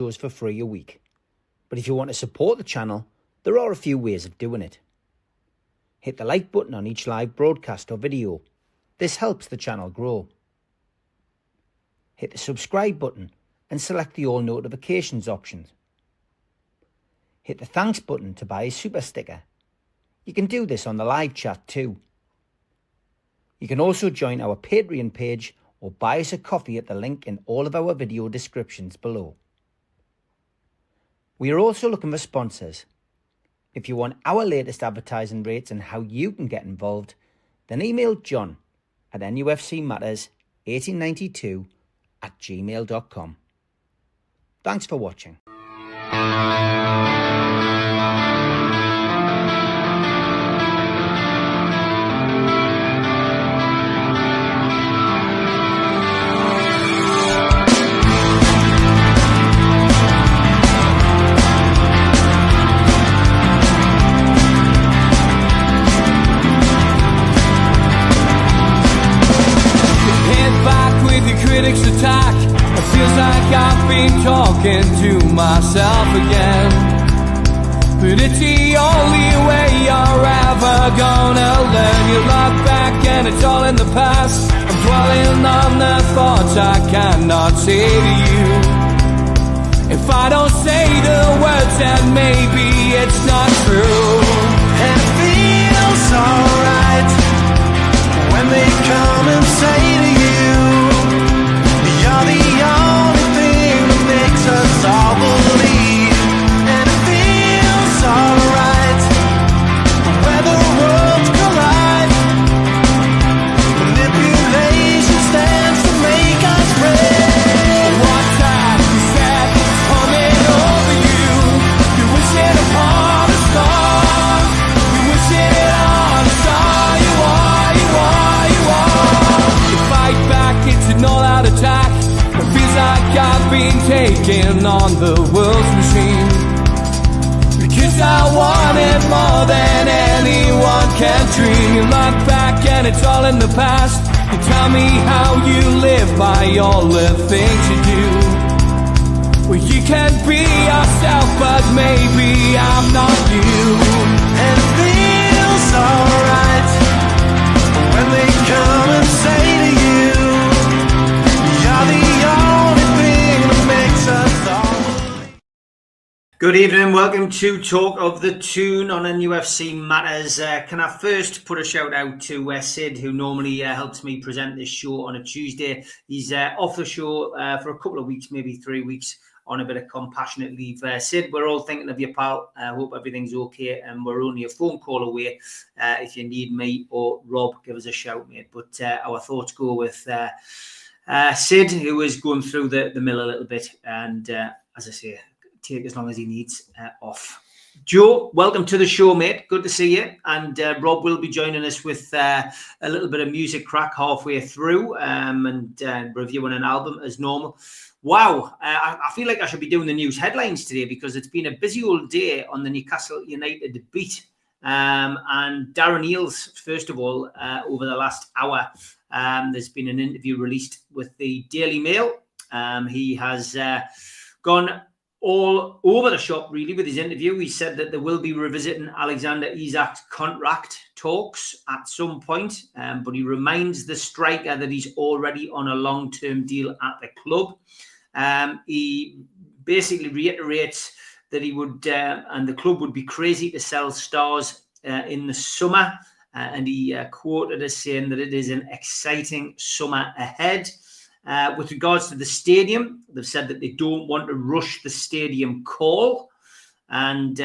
shows for free a week. But if you want to support the channel, there are a few ways of doing it. Hit the like button on each live broadcast or video. This helps the channel grow. Hit the subscribe button and select the all notifications option. Hit the thanks button to buy a super sticker. You can do this on the live chat too. You can also join our Patreon page or buy us a coffee at the link in all of our video descriptions below. We are also looking for sponsors. If you want our latest advertising rates and how you can get involved, then email John at nufcmatterspodcast1892@gmail.com. Thanks for watching. Critics attack. It feels like I've been talking to myself again. But it's the only way you're ever gonna learn. You look back and it's all in the past. I'm dwelling on the thoughts I cannot say to you. If I don't say the words, then maybe it's not true. And it feels alright when they come and say to you, you're the only thing that makes us all believe. And it feels alright where the worlds collide. Manipulation stands to make us break. What time you said was coming over you. You wish it upon a star. You wish it on a star. You are, you are, you are. You fight back, it's an all-out attack. It feels like I've been taken on the world's machine. Because I want it more than anyone can dream. You look back and it's all in the past. You tell me how you live by all the things you do. Well, you can be yourself, but maybe I'm not you. And it feels alright when they come and say to you, you're the only thing that makes us all. Good evening, welcome to Talk of the Toon on NUFC Matters. Can I first put a shout out to Sid, who normally helps me present this show on a Tuesday. He's off the show for a couple of weeks, maybe 3 weeks, on a bit of compassionate leave. Sid, we're all thinking of you, pal. I hope everything's okay, and we're only a phone call away. If you need me or Rob, give us a shout, mate. But our thoughts go with Sid, who is going through the mill a little bit, and as I say, take as long as he needs off. Joe, welcome to the show, mate. Good to see you. And Rob will be joining us with a little bit of music crack halfway through and reviewing an album as normal. Wow, I feel like I should be doing the news headlines today because it's been a busy old day on the Newcastle United beat. And Darren Eales, first of all, over the last hour, there's been an interview released with the Daily Mail. He has gone all over the shop, really, with his interview. He said that they will be revisiting Alexander Isak's contract talks at some point, but he reminds the striker that he's already on a long-term deal at the club. He basically reiterates that he would, and the club would be crazy to sell stars in the summer. And he quoted as saying that it is an exciting summer ahead. With regards to the stadium, they've said that they don't want to rush the stadium call, and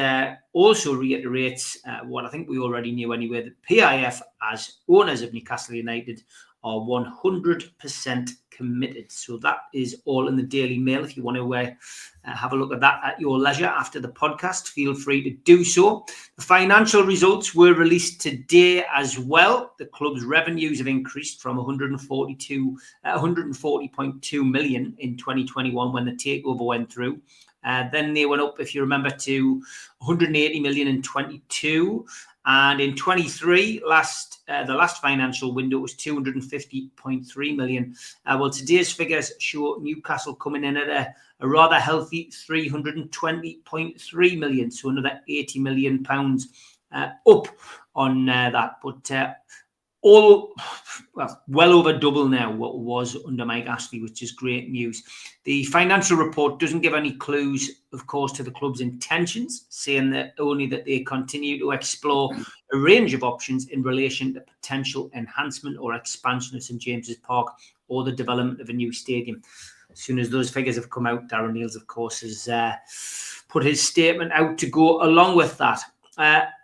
also reiterates what I think we already knew anyway, that PIF, as owners of Newcastle United, are 100% committed. So that is all in the Daily Mail. If you want to have a look at that at your leisure after the podcast, feel free to do so. The financial results were released today as well. The club's revenues have increased from 140.2 million in 2021 when the takeover went through. Then they went up, if you remember, to 180 million in 22. And in 23, the last financial window was 250.3 million. Well, today's figures show Newcastle coming in at a rather healthy 320.3 million, so another 80 million pounds up on that. But well over double now what it was under Mike Ashley, which is great news. The financial report doesn't give any clues, of course, to the club's intentions, saying that only that they continue to explore a range of options in relation to potential enhancement or expansion of St James's Park or the development of a new stadium. As soon as those figures have come out, Darren Neils, of course, has put his statement out to go along with that.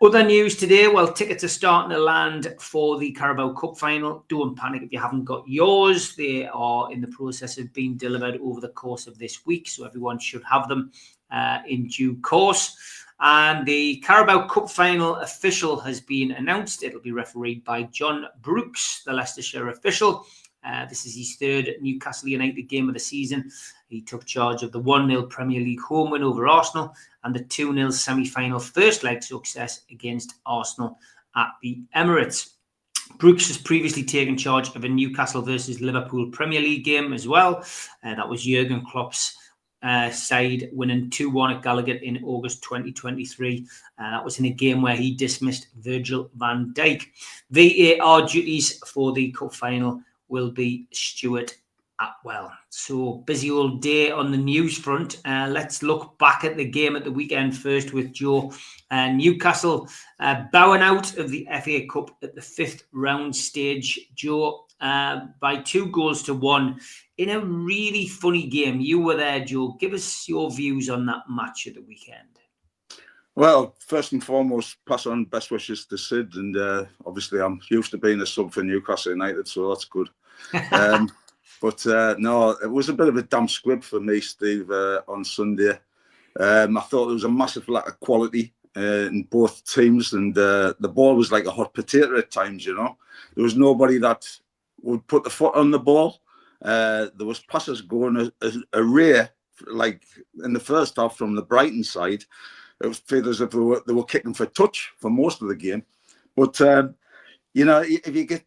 Other news today, well, tickets are starting to land for the Carabao Cup final. Don't panic if you haven't got yours. They are in the process of being delivered over the course of this week, so everyone should have them in due course. And the Carabao Cup final official has been announced. It'll be refereed by John Brooks, the Leicestershire official. This is his third Newcastle United game of the season. He took charge of the 1-0 Premier League home win over Arsenal and the 2-0 semi-final first leg success against Arsenal at the Emirates. Brooks has previously taken charge of a Newcastle versus Liverpool Premier League game as well. That was Jurgen Klopp's side winning 2-1 at Gallagher in August 2023. That was in a game where he dismissed Virgil van Dijk. VAR duties for the cup final will be Stuart Atwell. So busy old day on the news front. Let's look back at the game at the weekend first with Joe. Newcastle bowing out of the FA Cup at the 5th round stage, Joe, by 2-1 in a really funny game. You were there, Joe. Give us your views on that match at the weekend. Well, first and foremost, pass on best wishes to Sid, and obviously I'm used to being a sub for Newcastle United, so that's good. But no, it was a bit of a damp squib for me, Steve, on Sunday. I thought there was a massive lack of quality in both teams, and the ball was like a hot potato at times, you know. There was nobody that would put the foot on the ball. There was passes going a rear, like in the first half from the Brighton side. It was felt as if they were kicking for touch for most of the game. But, you know, if you get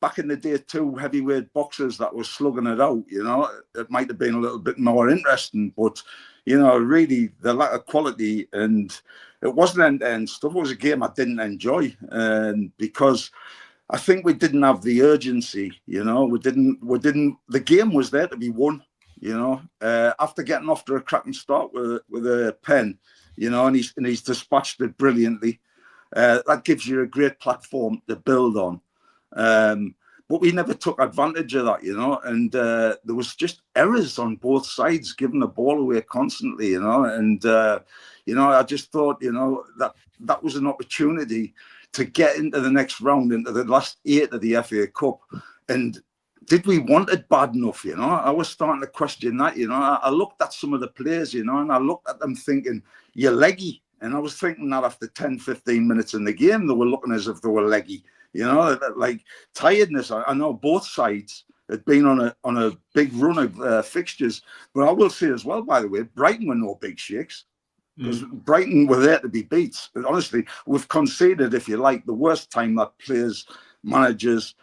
back in the day, 2 heavyweight boxers that were slugging it out, you know, it might have been a little bit more interesting. But, you know, really, the lack of quality, and it wasn't end-to-end stuff. It was a game I didn't enjoy, and because I think we didn't have the urgency, you know. The game was there to be won, you know. After getting off to a cracking start with a pen, you know, and he's dispatched it brilliantly. That gives you a great platform to build on. But we never took advantage of that, you know, and there was just errors on both sides, giving the ball away constantly, you know, and, you know, I just thought, you know, that was an opportunity to get into the next round, into the last 8 of the FA Cup. And did we want it bad enough, you know? I was starting to question that, you know. I looked at some of the players, you know, and I looked at them thinking, you're leggy. And I was thinking that after 10, 15 minutes in the game, they were looking as if they were leggy. You know, like tiredness. I know both sides had been on a big run of fixtures. But I will say as well, by the way, Brighton were no big shakes. Because Brighton were there to be beat. Honestly, we've conceded, if you like, the worst time that players, managers,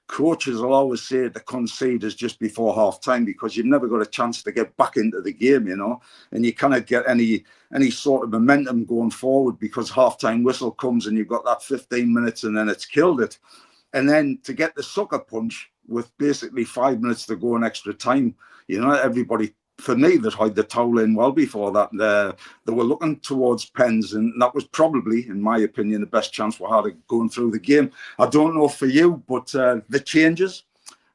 coaches will always say to concede is just before half time, because you've never got a chance to get back into the game, you know, and you cannot get any sort of momentum going forward, because half time whistle comes and you've got that 15 minutes and then it's killed it. And then to get the sucker punch with basically 5 minutes to go in extra time, you know, everybody, for me, that had the towel in well before that. They were looking towards pens, and that was probably, in my opinion, the best chance we had of going through the game. I don't know for you, but the changes,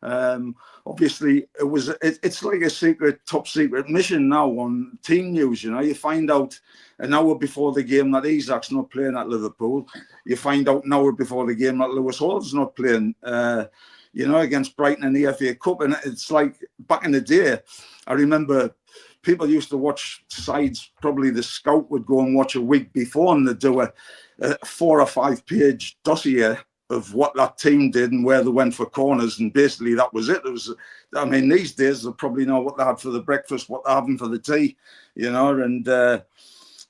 obviously, it's like a top secret mission now on team news. You know, you find out an hour before the game that Isaac's not playing at Liverpool. You find out an hour before the game that Lewis Hall's not playing. You know, against Brighton in the FA Cup. And it's like back in the day, I remember people used to watch sides, probably the scout would go and watch a week before, and they'd do a 4 or 5 page dossier of what that team did and where they went for corners. And basically that was it. I mean, these days they probably know what they had for the breakfast, what they're having for the tea, you know, and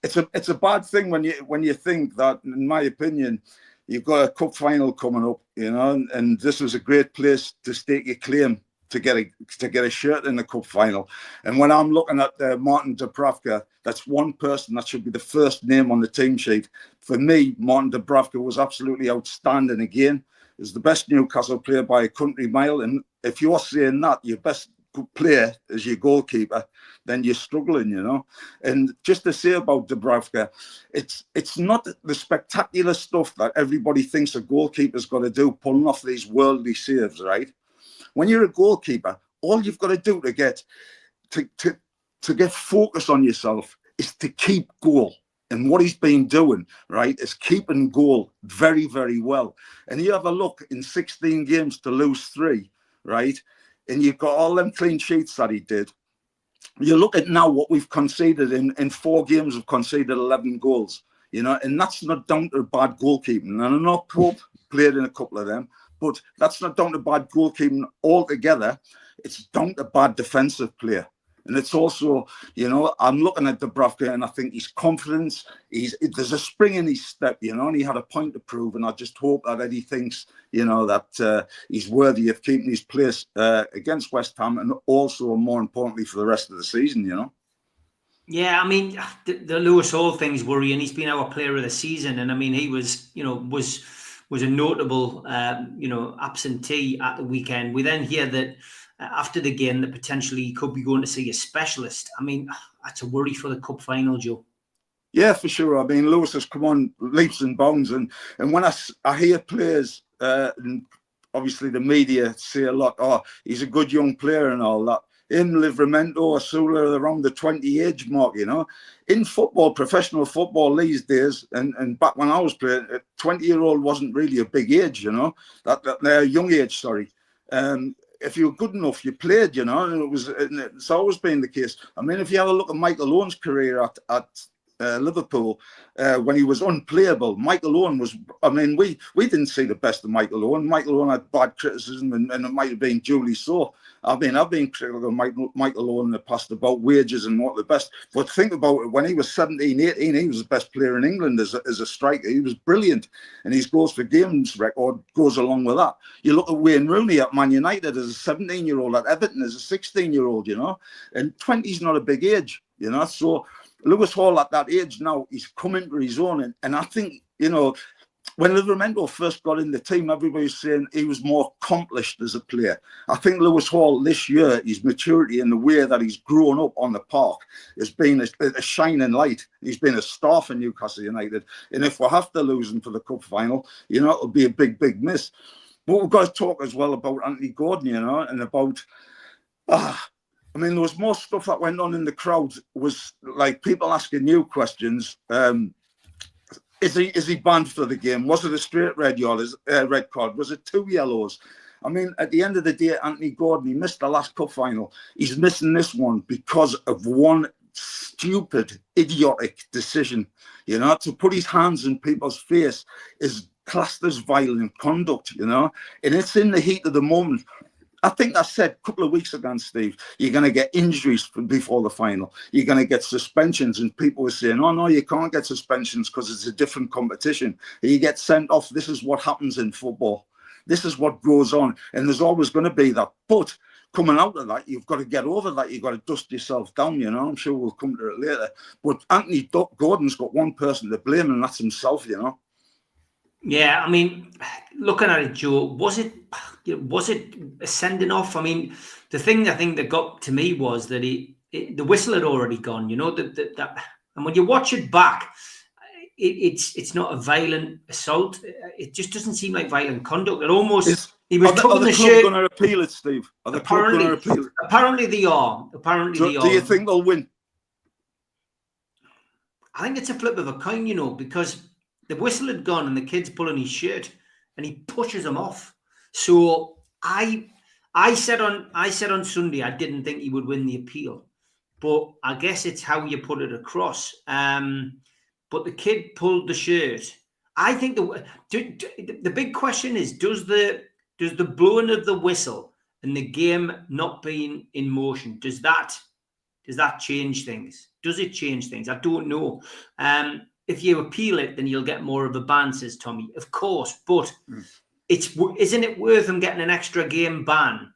it's a bad thing when you think that, in my opinion, you've got a cup final coming up, and this was a great place to stake your claim to get a shirt in the cup final. And when I'm looking at Martin Dubravka, that's one person that should be the first name on the team sheet. For me, Martin Dubravka was absolutely outstanding again. He's the best Newcastle player by a country mile. And if you're saying that your best player is your goalkeeper, then you're struggling, And just to say about Dubravka, it's not the spectacular stuff that everybody thinks a goalkeeper's got to do, pulling off these worldly saves, right? When you're a goalkeeper, all you've got to do to get focus on yourself is to keep goal. And what he's been doing, right, is keeping goal very, very well. And you have a look, in 16 games to lose 3, right? And you've got all them clean sheets that he did. You look at now what we've conceded in 4 games, we've conceded 11 goals, and that's not down to bad goalkeeping. And I know Pope played in a couple of them, but that's not down to bad goalkeeping altogether. It's down to bad defensive play. And it's also, I'm looking at Dubravka and I think his confidence, there's a spring in his step, and he had a point to prove. And I just hope that Eddie thinks, that he's worthy of keeping his place against West Ham, and also, more importantly, for the rest of the season, Yeah, I mean, the Lewis Hall thing's worrying. He's been our player of the season. And I mean, he was a notable, absentee at the weekend. We then hear that after the game that potentially he could be going to see a specialist. I mean, that's a worry for the cup final, Joe. Yeah, for sure. I mean, Lewis has come on leaps and bounds. And when I hear players, and obviously the media say a lot, he's a good young player and all that. In Livramento, Asula, around the 20 age mark, In football, professional football these days, and back when I was playing, a 20-year-old wasn't really a big age, that young age, sorry. If you were good enough, you played, and it's always been the case. I mean, if you have a look at Michael Owen's career at Liverpool, when he was unplayable, Michael Owen was, I mean, we didn't see the best of Michael Owen. Michael Owen had bad criticism, and it might have been duly so. I've been critical of Michael Owen in the past about wages and what the best. But think about it, when he was 17, 18, he was the best player in England as a striker. He was brilliant. And his goals for games record goes along with that. You look at Wayne Rooney at Man United as a 17-year-old, at Everton as a 16-year-old, And 20 is not a big age, So Lewis Hall at that age now, he's coming to his own. And I think, when Livramento first got in the team, everybody was saying he was more accomplished as a player. I think Lewis Hall this year, his maturity and the way that he's grown up on the park has been a shining light. He's been a star for Newcastle United. And if we have to lose him for the cup final, it'll be a big, big miss. But we've got to talk as well about Anthony Gordon, and about... I mean, there was more stuff that went on in the crowd. Was like people asking you questions. Is he banned for the game? Was it a straight red card? Was it 2 yellows? I mean, at the end of the day, Anthony Gordon, he missed the last cup final. He's missing this one because of one stupid, idiotic decision. To put his hands in people's face is classed as violent conduct, and it's in the heat of the moment. I think I said a couple of weeks ago, Steve, you're going to get injuries before the final. You're going to get suspensions. And people were saying, oh, no, you can't get suspensions because it's a different competition. You get sent off. This is what happens in football. This is what goes on. And there's always going to be that. But coming out of that, you've got to get over that. You've got to dust yourself down, I'm sure we'll come to it later. But Anthony Gordon's got one person to blame, and that's himself, Yeah, I mean, looking at it, Joe, was it a sending off? I mean, the thing I think that got to me was that the whistle had already gone. And when you watch it back, it's not a violent assault. It just doesn't seem like violent conduct. It almost he was tugging the shirt. Are the club going to appeal it, Steve? Are the club going to appeal it? Apparently they are. Do you think they'll win? I think it's a flip of a coin, because the whistle had gone and the kid's pulling his shirt and he pushes him off. So I said on Sunday I didn't think he would win the appeal, but I guess it's how you put it across. But the kid pulled the shirt. I think the big question is, does the blowing of the whistle and the game not being in motion, does that Does that change things? Does it change things? I don't know. If you appeal it, then you'll get more of a ban, says Tommy. Of course, but isn't it worth him getting an extra game ban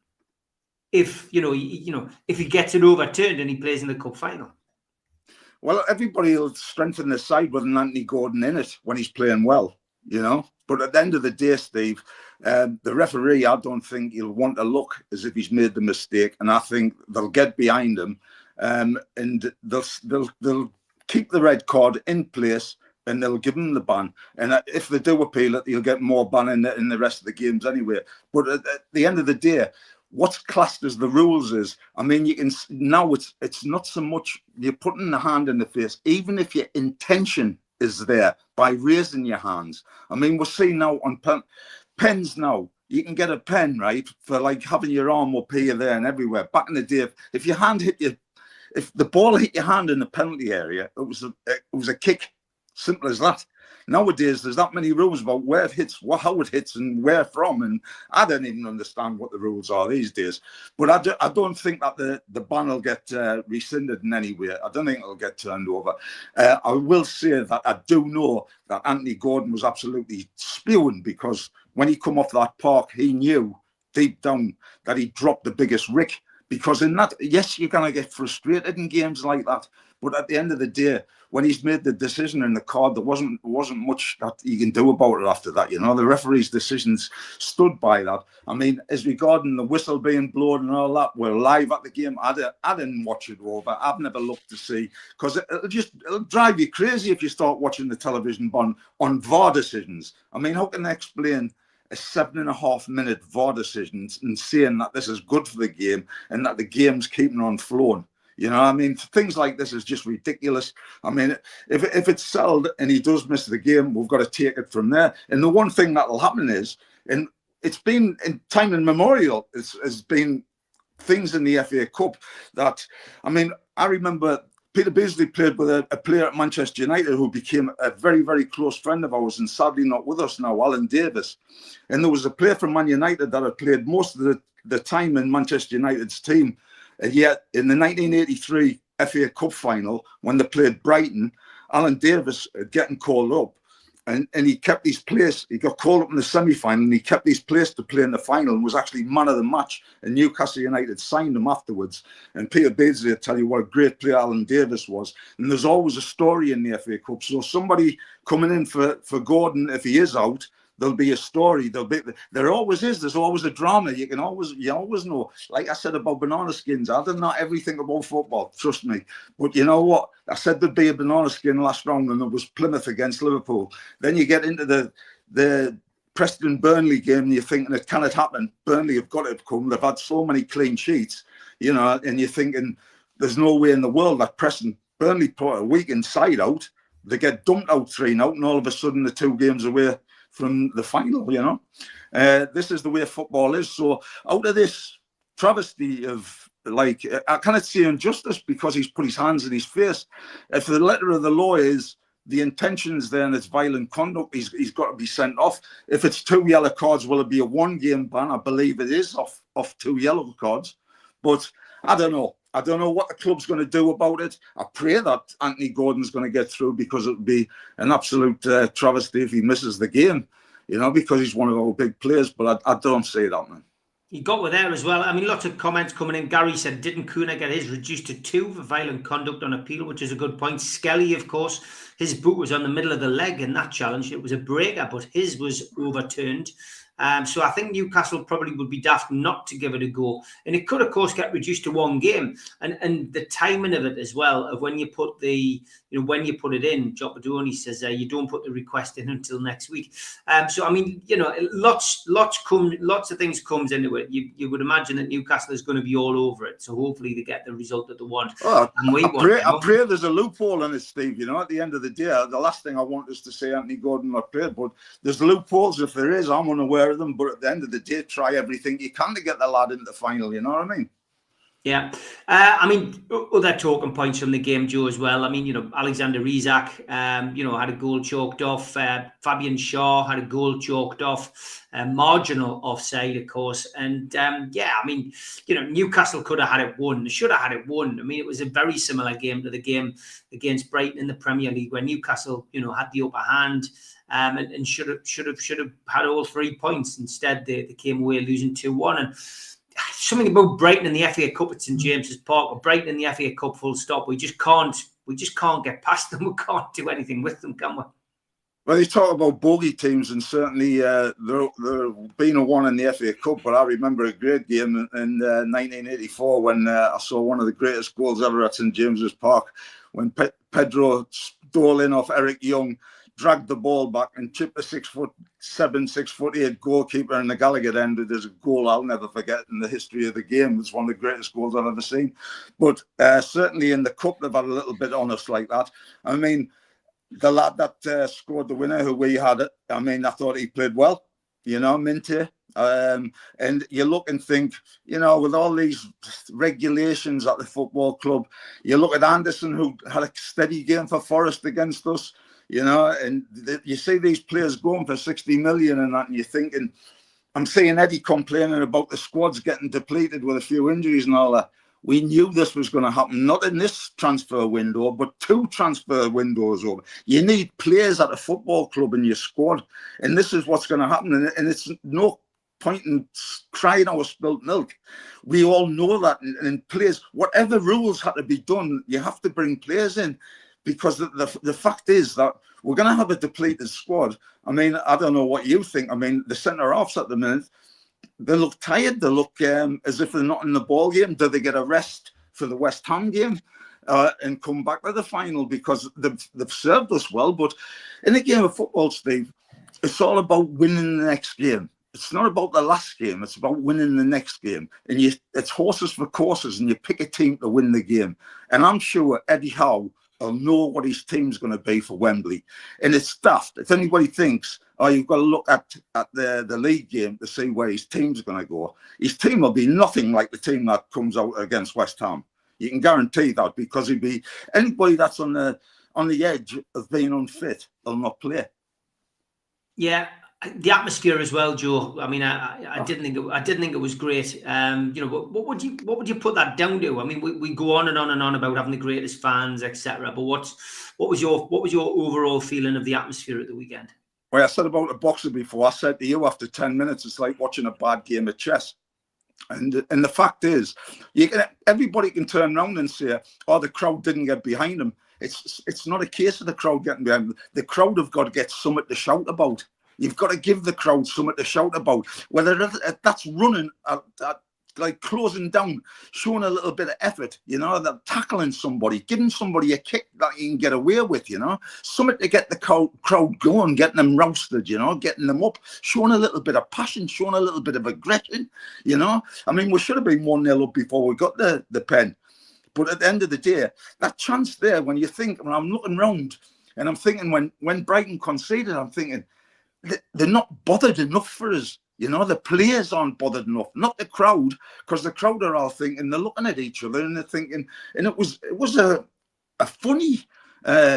if if he gets it overturned and he plays in the cup final? Well, everybody will strengthen their side with an Anthony Gordon in it when he's playing well, But at the end of the day, Steve, the referee, I don't think he'll want to look as if he's made the mistake, and I think they'll get behind him, and they'll keep the red card in place, and they'll give him the ban. And if they do appeal it, he'll get more ban in the rest of the games anyway. But at the end of the day, what's classed as the rules is, I mean, you can now it's not so much you're putting the hand in the face, even if your intention is there by raising your hands. I mean, we're seeing now on pens now. You can get a pen, right, for like having your arm up here, there, and everywhere. Back in the day, if your hand hit you, if the ball hit your hand in the penalty area, it was a kick. Simple as that. Nowadays, there's that many rules about where it hits, how it hits, and where from, and I don't even understand what the rules are these days. But I don't think that the ban will get rescinded in any way. I don't think it'll get turned over. I will say that I do know that Anthony Gordon was absolutely spewing, because when he come off that park, he knew deep down that he dropped the biggest rick. Because in that, yes, you're going to get frustrated in games like that. But at the end of the day, when he's made the decision in the card, there wasn't much that he can do about it after that. The referee's decisions stood by that. I mean, as regarding the whistle being blown and all that, we're live at the game. I didn't watch it over. I've never looked to see, because it'll drive you crazy if you start watching the television on VAR decisions. I mean, how can they explain a 7.5 minute VAR decision and saying that this is good for the game and that the game's keeping on flowing? I mean, things like this is just ridiculous. I mean, if it's settled and he does miss the game, we've got to take it from there. And the one thing that will happen is, and it's been in time immemorial, has been things in the FA Cup that, I mean, I remember Peter Beasley played with a player at Manchester United who became a very, very close friend of ours, and sadly not with us now, Alan Davis. And there was a player from Man United that had played most of the time in Manchester United's team. Yet in the 1983 FA Cup final, when they played Brighton, Alan Davis getting called up, and he kept his place. He got called up in the semi-final, and he kept his place to play in the final, and was actually man of the match. And Newcastle United signed him afterwards. And Peter Beasley will tell you what a great player Alan Davis was. And there's always a story in the FA Cup. So somebody coming in for Gordon, if he is out, there'll be a story. There always is. There's always a drama. You always know. Like I said about banana skins, I don't know everything about football. Trust me. But you know what? I said there'd be a banana skin last round, and it was Plymouth against Liverpool. Then you get into the Preston Burnley game, and you're thinking, can it happen? Burnley have got to come. They've had so many clean sheets, and you're thinking there's no way in the world that Preston Burnley put a weak inside out. They get dumped out 3-0, and all of a sudden the 2 games away from the final. This is the way football is. So out of this travesty of, like, I cannot say injustice, because he's put his hands in his face. If the letter of the law is the intentions there and it's violent conduct, he's got to be sent off. If it's 2 yellow cards, will it be a 1-game ban? I believe it is off 2 yellow cards. But I don't know. I don't know what the club's going to do about it. I pray that Anthony Gordon's going to get through, because it would be an absolute travesty if he misses the game, because he's one of our big players. But I don't say that, man. He got with there as well. I mean, lots of comments coming in. Gary said, didn't Kuna get his reduced to 2 for violent conduct on appeal, which is a good point. Skelly, of course, his boot was on the middle of the leg in that challenge. It was a breaker, but his was overturned. So I think Newcastle probably would be daft not to give it a go. And it could, of course, get reduced to 1 game. And the timing of it as well, of when you put when you put it in, Jopadoni says you don't put the request in until next week. So, I mean, lots of things comes into it. You would imagine that Newcastle is going to be all over it. So hopefully they get the result that they want. Well, I pray there's a loophole in it, Steve. At the end of the day, the last thing I want is to say Anthony Gordon not played, but there's loopholes. If there is, I'm unaware of them. But at the end of the day, try everything you can to get the lad into the final. You know what I mean? Yeah. I mean, other talking points from the game, Joe, as well. I mean, Alexander Isak, had a goal chalked off. Fabian Shaw had a goal chalked off. Marginal offside, of course. And, I mean, Newcastle could have had it won. Should have had it won. I mean, it was a very similar game to the game against Brighton in the Premier League, where Newcastle, had the upper hand. And should have had all 3 points. Instead, they came away losing 2-1. And something about Brighton in the FA Cup at St James's Park, or Brighton in the FA Cup, full stop. We just can't get past them. We can't do anything with them, can we? Well, you talk about bogey teams, and certainly there been a one in the FA Cup, but I remember a great game in 1984 when I saw one of the greatest goals ever at St James's Park, when Pedro stole in off Eric Young, dragged the ball back and chipped a 6'7", 6'8" goalkeeper in the Gallagher end. There's a goal I'll never forget in the history of the game. It's one of the greatest goals I've ever seen. But certainly in the cup, they've had a little bit on us like that. I mean, the lad that scored the winner, who we had, I mean, I thought he played well, Minty. And you look and think, with all these regulations at the football club, you look at Anderson, who had a steady game for Forest against us, and you see these players going for 60 million and that, and you're thinking, I'm seeing Eddie complaining about the squads getting depleted with a few injuries and all that. We knew this was going to happen, not in this transfer window, but 2 transfer windows over. You need players at a football club in your squad, and this is what's going to happen. And it's no point in crying over spilt milk. We all know that. And players, whatever rules had to be done, you have to bring players in, because the fact is that we're going to have a depleted squad. I mean, I don't know what you think. I mean, the centre-halves at the minute, they look tired. They look as if they're not in the ball game. Do they get a rest for the West Ham game and come back to the final? Because they've served us well. But in a game of football, Steve, it's all about winning the next game. It's not about the last game. It's about winning the next game. And it's horses for courses, and you pick a team to win the game. And I'm sure Eddie Howe will know what his team's going to be for Wembley. And it's daft. If anybody thinks, you've got to look at the league game to see where his team's going to go, his team will be nothing like the team that comes out against West Ham. You can guarantee that, because he'd be anybody that's on the edge of being unfit will not play. Yeah, the atmosphere as well, Joe. I mean, I didn't think it was great. What would you put that down to? I mean, we go on and on and on about having the greatest fans, etc. But what was your overall feeling of the atmosphere at the weekend? Well, I said about a boxer before. I said to you, after 10 minutes, it's like watching a bad game of chess. And the fact is, everybody can turn around and say, the crowd didn't get behind them. It's not a case of the crowd getting behind them. The crowd have got to get something to shout about. You've got to give the crowd something to shout about. Whether that's running, like closing down, showing a little bit of effort, that tackling somebody, giving somebody a kick that you can get away with, something to get the crowd going, getting them rousted, getting them up, showing a little bit of passion, showing a little bit of aggression, I mean, we should have been 1-0 up before we got the pen. But at the end of the day, that chance there, when I'm looking round and I'm thinking, when Brighton conceded, I'm thinking, they're not bothered enough for us. The players aren't bothered enough, not the crowd, because the crowd are all thinking, they're looking at each other and they're thinking, and it was a funny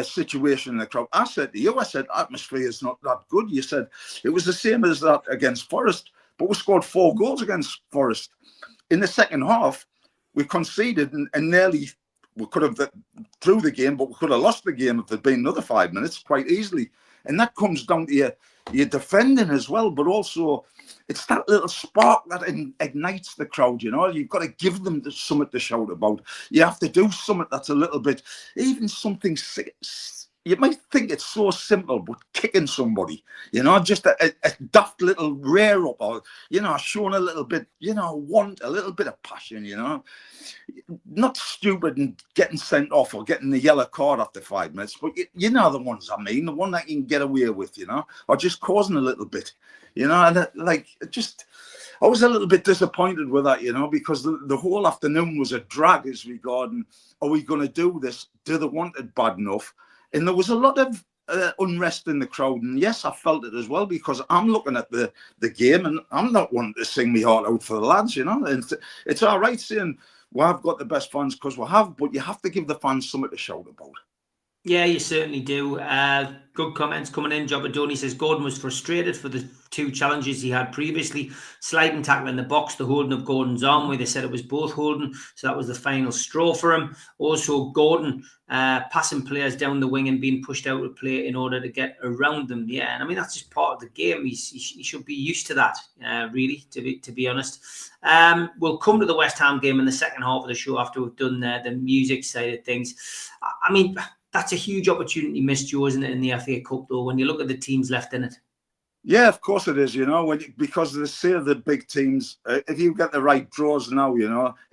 situation in the crowd. I said to you, atmosphere is not that good. You said it was the same as that against Forest, but we scored 4 goals against Forest. In the second half, we conceded and nearly, we could have through the game, but we could have lost the game if there'd been another 5 minutes quite easily. And that comes down to your defending as well, but also it's that little spark that ignites the crowd, You've got to give them something to shout about. You have to do something that's a little bit, even something, you might think it's so simple, but kicking somebody, just a daft little rear up, or, showing a little bit, want a little bit of passion, not stupid and getting sent off or getting the yellow card after 5 minutes, but the ones I mean, the one that you can get away with, or just causing a little bit, and I was a little bit disappointed with that, because the whole afternoon was a drag as regarding, are we going to do this? Do they want it bad enough? And there was a lot of unrest in the crowd. And yes, I felt it as well, because I'm looking at the game and I'm not wanting to sing my heart out for the lads, And it's all right saying we have got the best fans because we have, but you have to give the fans something to shout about. Yeah, you certainly do. Good comments coming in. Jobadoni says Gordon was frustrated for the 2 challenges he had previously. Sliding tackle in the box, the holding of Gordon's arm, where they said it was both holding. So that was the final straw for him. Also, Gordon passing players down the wing and being pushed out of play in order to get around them. Yeah, and I mean, that's just part of the game. He should be used to that, really, to be honest. We'll come to the West Ham game in the second half of the show after we've done the music side of things. I mean, that's a huge opportunity missed, Joe, isn't it, in the FA Cup, though, when you look at the teams left in it? Yeah, of course it is, because they say the big teams, if you get the right draws now,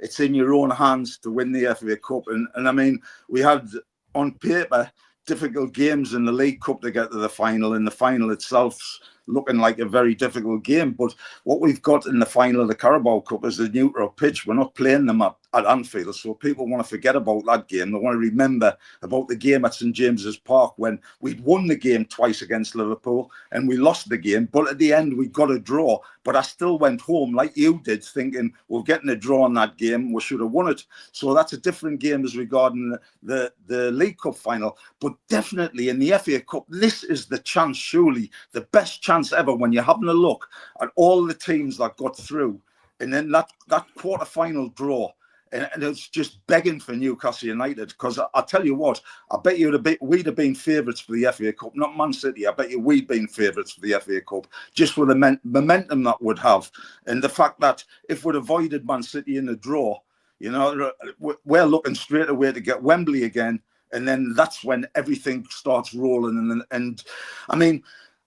it's in your own hands to win the FA Cup. And I mean, we had, on paper, difficult games in the League Cup to get to the final, and the final itself's looking like a very difficult game. But what we've got in the final of the Carabao Cup is the neutral pitch. We're not playing them at Anfield, so people want to forget about that game. They want to remember about the game at St James's Park when we'd won the game twice against Liverpool and we lost the game, but at the end we got a draw. But I still went home like you did, thinking we're getting a draw in that game, we should have won it. So that's a different game as regarding the League Cup final. But definitely in the FA Cup, this is the chance, surely the best chance ever, when you're having a look at all the teams that got through, and then that quarter-final draw. And it's just begging for Newcastle United, because I tell you what, I bet we'd have been favourites for the FA Cup, not Man City. I bet you we'd been favourites for the FA Cup, just for the momentum that would have. And the fact that if we'd avoided Man City in the draw, we're looking straight away to get Wembley again. And then that's when everything starts rolling. And I mean,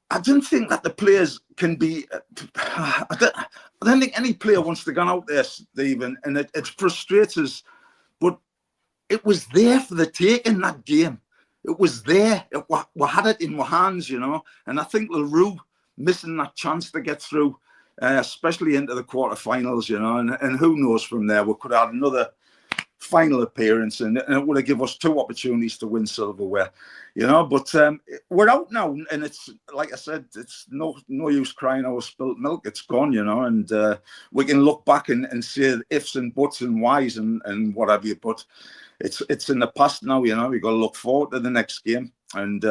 I don't think that the players can be. I don't think any player wants to go out there, Stephen, and it frustrates us. But it was there for the taking, that game. It was there. We had it in our hands, And I think LaRue missing that chance to get through, especially into the quarterfinals, And who knows from there? We could have had another final appearance, and it would have given us 2 opportunities to win silverware, but we're out now, and it's like I said, it's no use crying over spilt milk. It's gone, and we can look back and say ifs and buts and whys and what have you, but it's in the past now. We've got to look forward to the next game, and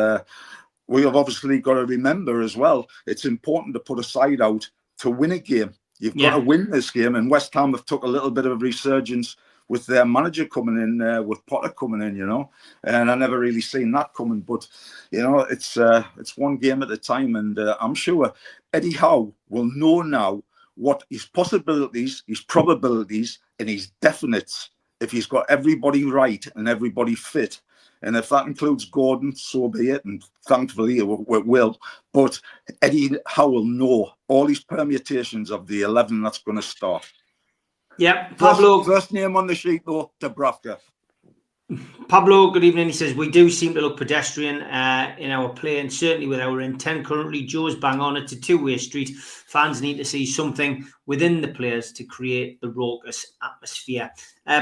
we have obviously got to remember as well, it's important to put a side out to win a game. You've got to win this game, and West Ham have took a little bit of a resurgence with their manager coming in, with Potter coming in, and I never really seen that coming. But, it's one game at a time, and I'm sure Eddie Howe will know now what his possibilities, his probabilities, and his definites, if he's got everybody right and everybody fit. And if that includes Gordon, so be it, and thankfully it will. But Eddie Howe will know all these permutations of the 11 that's going to start. Yeah, Pablo. First name on the sheet, though, Dubravka. Pablo, good evening. He says, we do seem to look pedestrian in our play, and certainly with our intent currently. Joe's bang on. It's a two-way street. Fans need to see something within the players to create the raucous atmosphere.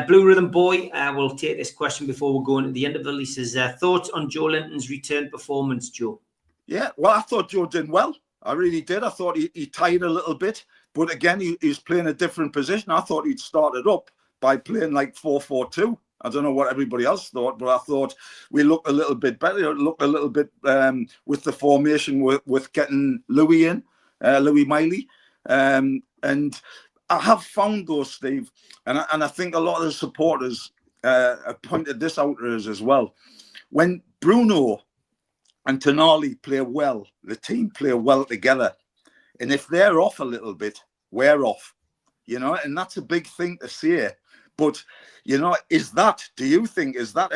Blue Rhythm Boy will take this question before we go into the end of it. He says, thoughts on Joe Linton's return performance, Joe? Yeah, well, I thought Joe did well. I really did. I thought he tired a little bit. But again, he's playing a different position. I thought he'd started up by playing like 4-4-2. I don't know what everybody else thought, but I thought we looked a little bit better. It looked a little bit with the formation with getting Louis in, Louis Miley. And I have found those, Steve, and I think a lot of the supporters have pointed this out to us as well. When Bruno and Tonali play well, the team play well together. And if they're off a little bit, we're off, and that's a big thing to say. But, do you think, is that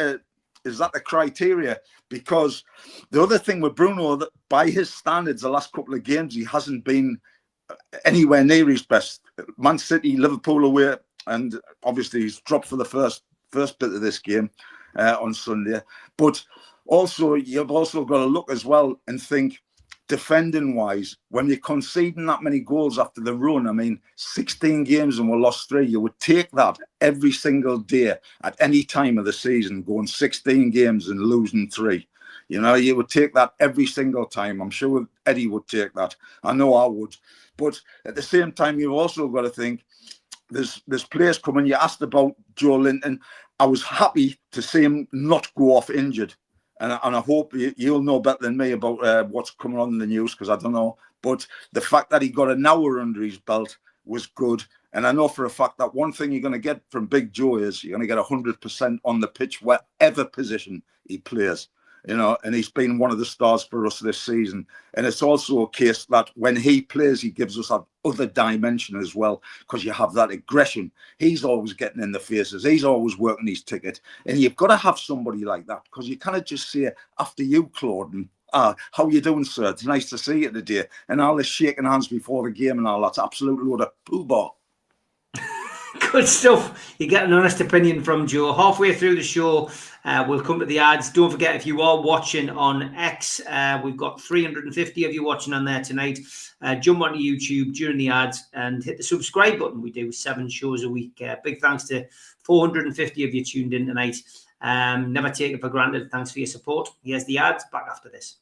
the criteria? Because the other thing with Bruno, that by his standards, the last couple of games, he hasn't been anywhere near his best. Man City, Liverpool away, and obviously he's dropped for the first bit of this game on Sunday. But also, you've also got to look as well and think, defending wise, when you're conceding that many goals after the run, 16 games and we lost 3, you would take that every single day at any time of the season, going 16 games and losing 3. You would take that every single time. I'm sure Eddie would take that. I know I would. But at the same time, you've also got to think, there's players coming. You asked about Joe Linton. I was happy to see him not go off injured. And I hope you'll know better than me about what's coming on in the news, because I don't know. But the fact that he got an hour under his belt was good. And I know for a fact that one thing you're going to get from Big Joe is you're going to get 100% on the pitch, whatever position he plays. You know, and he's been one of the stars for us this season. And it's also a case that when he plays, he gives us that other dimension as well, because you have that aggression. He's always getting in the faces. He's always working his ticket. And you've got to have somebody like that, because you cannot just say, after you, Claude, and, how you doing, sir? It's nice to see you today. And all this shaking hands before the game and all that's absolute load of poo-bar. Good stuff. You get an honest opinion from Joe. Halfway through the show, we'll come to the ads. Don't forget, if you are watching on X, we've got 350 of you watching on there tonight. Jump onto YouTube during the ads and hit the subscribe button. We do 7 shows a week. Big thanks to 450 of you tuned in tonight. Never take it for granted. Thanks for your support. Here's the ads. Back after this.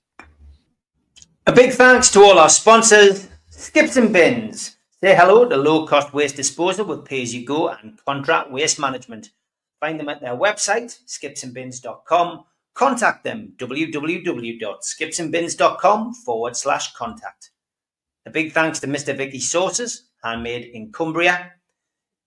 A big thanks to all our sponsors, Skips and Bins. Say hello to low-cost waste disposal with pay-as-you-go and contract waste management. Find them at their website, skipsandbins.com. Contact them, www.skipsandbins.com/contact. A big thanks to Mr. Vicky's Sauces, handmade in Cumbria.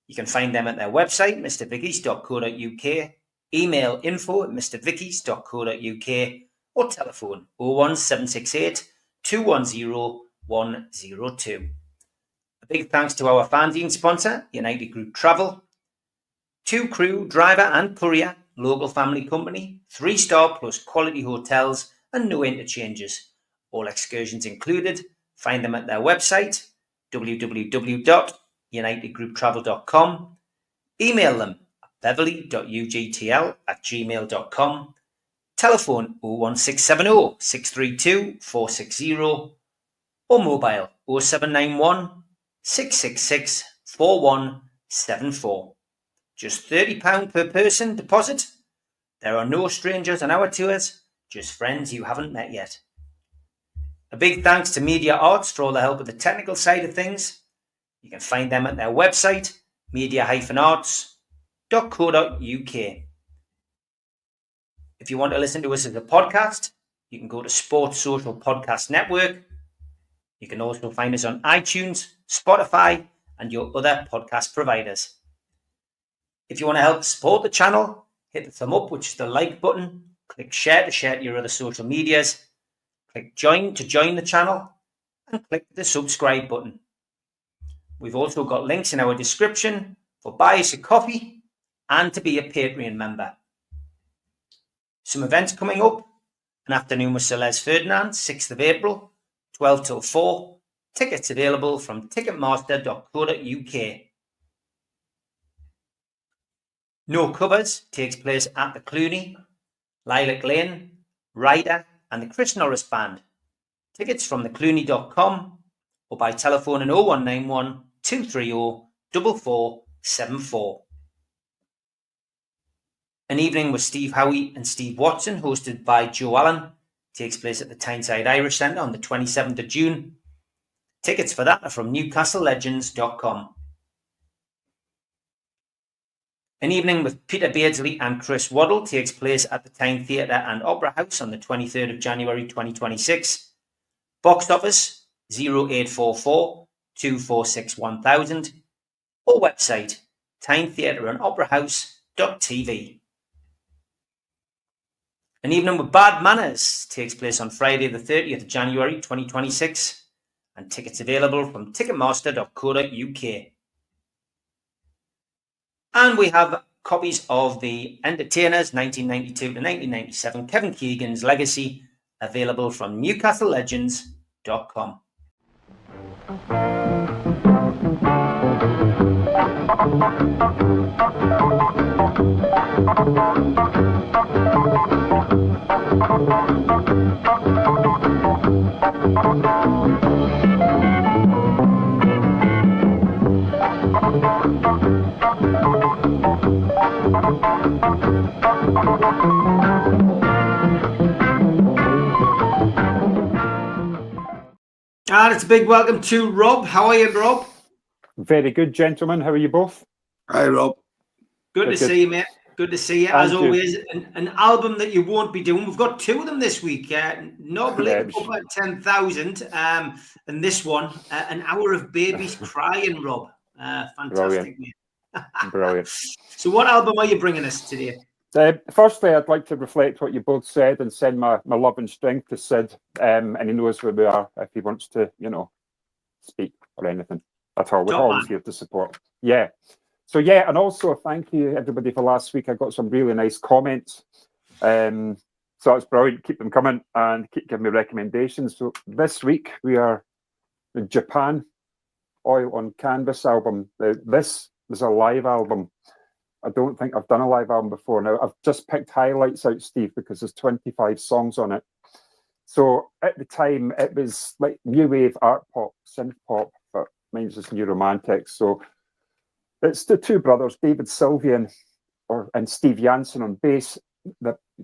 You can find them at their website, mrvickies.co.uk, email info@mrvickies.co.uk, or telephone 01768 210 102. Big thanks to our fanzine sponsor, United Group Travel. 2 crew, driver and courier, local family company, 3-star plus quality hotels and no interchanges. All excursions included. Find them at their website, www.unitedgrouptravel.com. Email them at beverly.ugtl@gmail.com. Telephone 01670 632 460 or mobile 0791 666 4174. Just £30 per person deposit. There are no strangers on our tours, just friends you haven't met yet. A big thanks to Media Arts for all the help with the technical side of things. You can find them at their website, media-arts.co.uk. If you want to listen to us as a podcast, you can go to Sports Social Podcast Network. You can also find us on iTunes, Spotify, and your other podcast providers. If you want to help support the channel, hit the thumb up, which is the like button. Click share to share to your other social medias. Click join to join the channel. And click the subscribe button. We've also got links in our description for buy us a coffee and to be a Patreon member. Some events coming up. An afternoon with Sir Les Ferdinand, 6th of April. 12 till 4. Tickets available from ticketmaster.co.uk. No Covers takes place at the Clooney, Lilac Lane, Ryder and the Chris Norris Band. Tickets from theclooney.com or by telephone in 0191 230 4474. An evening with Steve Howie and Steve Watson, hosted by Joe Allen, takes place at the Tyneside Irish Centre on the 27th of June. Tickets for that are from newcastlelegends.com. An evening with Peter Beardsley and Chris Waddle takes place at the Tyne Theatre and Opera House on the 23rd of January 2026. Box office 0844 246 1000 or website tynetheatreandoperahouse.tv. An evening with Bad Manners takes place on Friday the 30th of January 2026 and tickets available from ticketmaster.co.uk. And we have copies of The Entertainers 1992 to 1997, Kevin Keegan's Legacy, available from newcastlelegends.com. And it's a big welcome to Rob. How are you, Rob? Very good, gentlemen. How are you both? Hi, Rob. Good to see you, mate. Good to see you. As always, an album that you won't be doing. We've got two of them this week. Normally, up at 10,000. And this one, an hour of babies crying, Rob. Fantastic, mate. Brilliant. So what album are you bringing us today? Firstly, I'd like to reflect what you both said and send my love and strength to Sid. And he knows where we are if he wants to, speak or anything at all. We're always here to support. Yeah. So, and also thank you, everybody, for last week. I got some really nice comments. So it's brilliant. Keep them coming and keep giving me recommendations. So this week, we are in Japan, Oil on Canvas album. This was a live album. I don't think I've done a live album before. Now, I've just picked highlights out, Steve, because there's 25 songs on it. So at the time, it was like new wave art pop, synth pop, but mine's just new romantic. So it's the two brothers, David Sylvian and Steve Jansen on bass.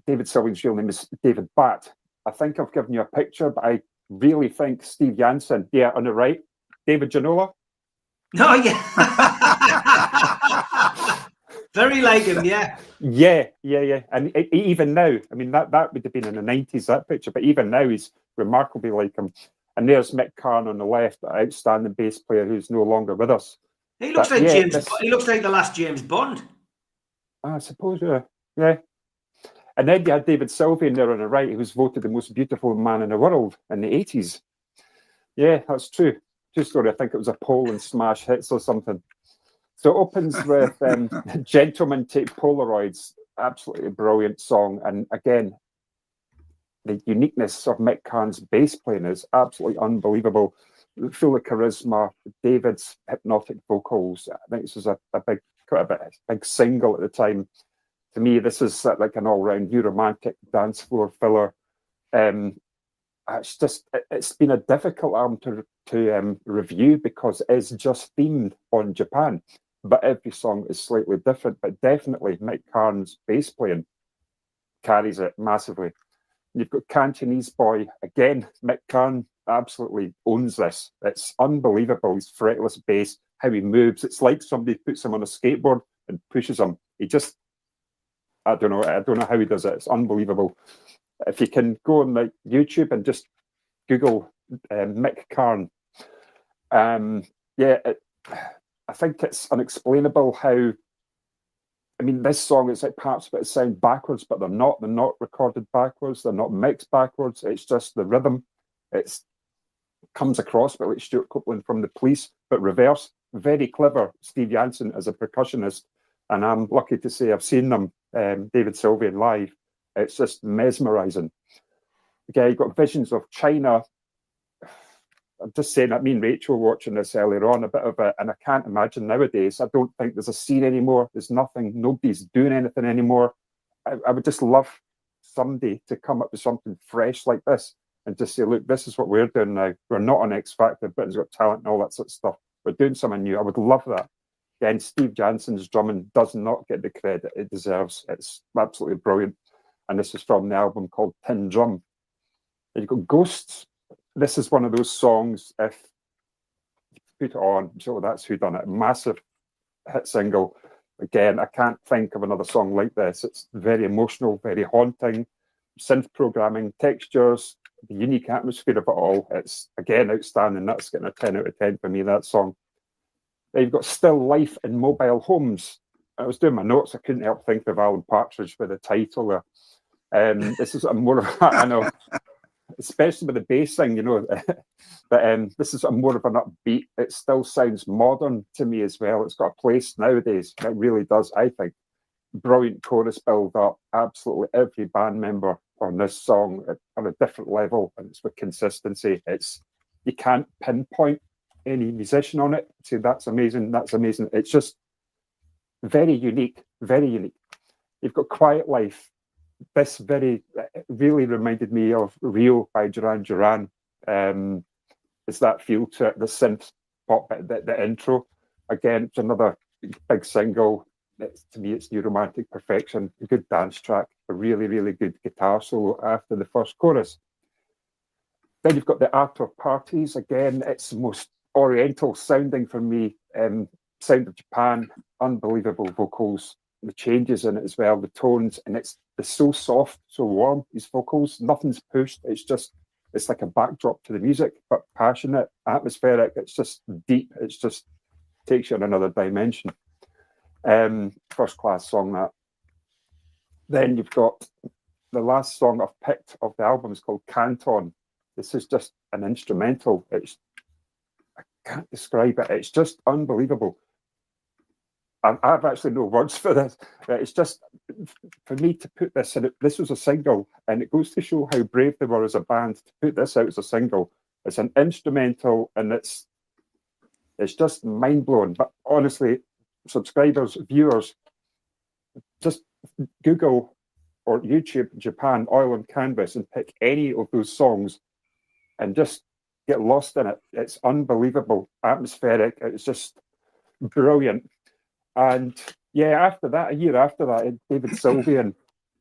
David Sylvian's real name is David Batt. I think I've given you a picture, but I really think Steve Jansen, on the right, David Janola. Oh, yeah. Very like him, yeah. Yeah. And even now, I mean, that would have been in the 90s, that picture, but even now he's remarkably like him. And there's Mick Karn on the left, an outstanding bass player who's no longer with us. He looks like James. He looks like the last James Bond. I suppose, yeah. And then you had David Sylvian there on the right, who was voted the most beautiful man in the world in the 80s. Yeah, that's true. True story. I think it was a poll and smash hits or something. So it opens with Gentlemen Take Polaroids, absolutely brilliant song. And again, the uniqueness of Mick Karn's bass playing is absolutely unbelievable. Full of charisma, David's hypnotic vocals. I think this was a big single at the time. To me, this is like an all-round new romantic dance floor filler. It's been a difficult album to review because it's just themed on Japan, but every song is slightly different. But definitely Mick Karn's bass playing carries it massively. You've got Cantonese Boy again. Mick Karn absolutely owns this. It's unbelievable. His fretless bass, how he moves. It's like somebody puts him on a skateboard and pushes him. I don't know how he does it. It's unbelievable. If you can go on like YouTube and just Google Mick Karn, I think it's unexplainable how. I mean, this song is like perhaps a bit sound backwards, but they're not. They're not recorded backwards. They're not mixed backwards. It's just the rhythm. It comes across a bit like Stuart Copeland from The Police, but reverse. Very clever. Steve Jansen as a percussionist, and I'm lucky to say I've seen them, David Sylvian live. It's just mesmerising. Okay, you've got visions of China. I'm just saying that me and Rachel watching this earlier on, a bit of it, and I can't imagine nowadays. I don't think there's a scene anymore. There's nothing. Nobody's doing anything anymore. I would just love somebody to come up with something fresh like this and just say, look, this is what we're doing now. We're not on X Factor, Britain's Got Talent and all that sort of stuff. We're doing something new. I would love that. Again, Steve Jansen's drumming does not get the credit it deserves. It's absolutely brilliant. And this is from the album called Tin Drum. And you've got Ghosts. This is one of those songs, if you put it on, so that's who done it. Massive hit single. Again, I can't think of another song like this. It's very emotional, very haunting. Synth programming, textures, the unique atmosphere of it all. It's, again, outstanding. That's getting a 10 out of 10 for me, that song. Then you've got Still Life in Mobile Homes. I was doing my notes. I couldn't help thinking of Alan Partridge with the title there. This is more of I know, especially with the bass thing, but this is more of an upbeat. It still sounds modern to me as well. It's got a place nowadays. It really does, I think. Brilliant chorus build up. Absolutely every band member on this song on a different level, and it's with consistency. You can't pinpoint any musician on it. Say that's amazing, that's amazing. It's just very unique, very unique. You've got Quiet Life. This really reminded me of Rio by Duran Duran. It's that feel to it, the synth pop, the intro. Again, it's another big single. To me, it's new romantic perfection. A good dance track, a really, really good guitar solo after the first chorus. Then you've got The Art of Parties. Again, it's the most oriental sounding for me Sound of Japan, unbelievable vocals, the changes in it as well, the tones, and it's so soft, so warm, these vocals, nothing's pushed, it's like a backdrop to the music, but passionate, atmospheric, it's just deep, it's just takes you on another dimension. First class song, that. Then you've got the last song I've picked of the album is called Canton. This is just an instrumental. I can't describe it. It's just unbelievable. I've actually no words for this. It's just, for me to put this in, this was a single, and it goes to show how brave they were as a band to put this out as a single. It's an instrumental, and it's just mind-blowing. But honestly, subscribers, viewers, just Google or YouTube Japan Oil and Canvas and pick any of those songs and just get lost in it. It's unbelievable, atmospheric. It's just brilliant. And yeah, after that, a year after that, David Sylvian,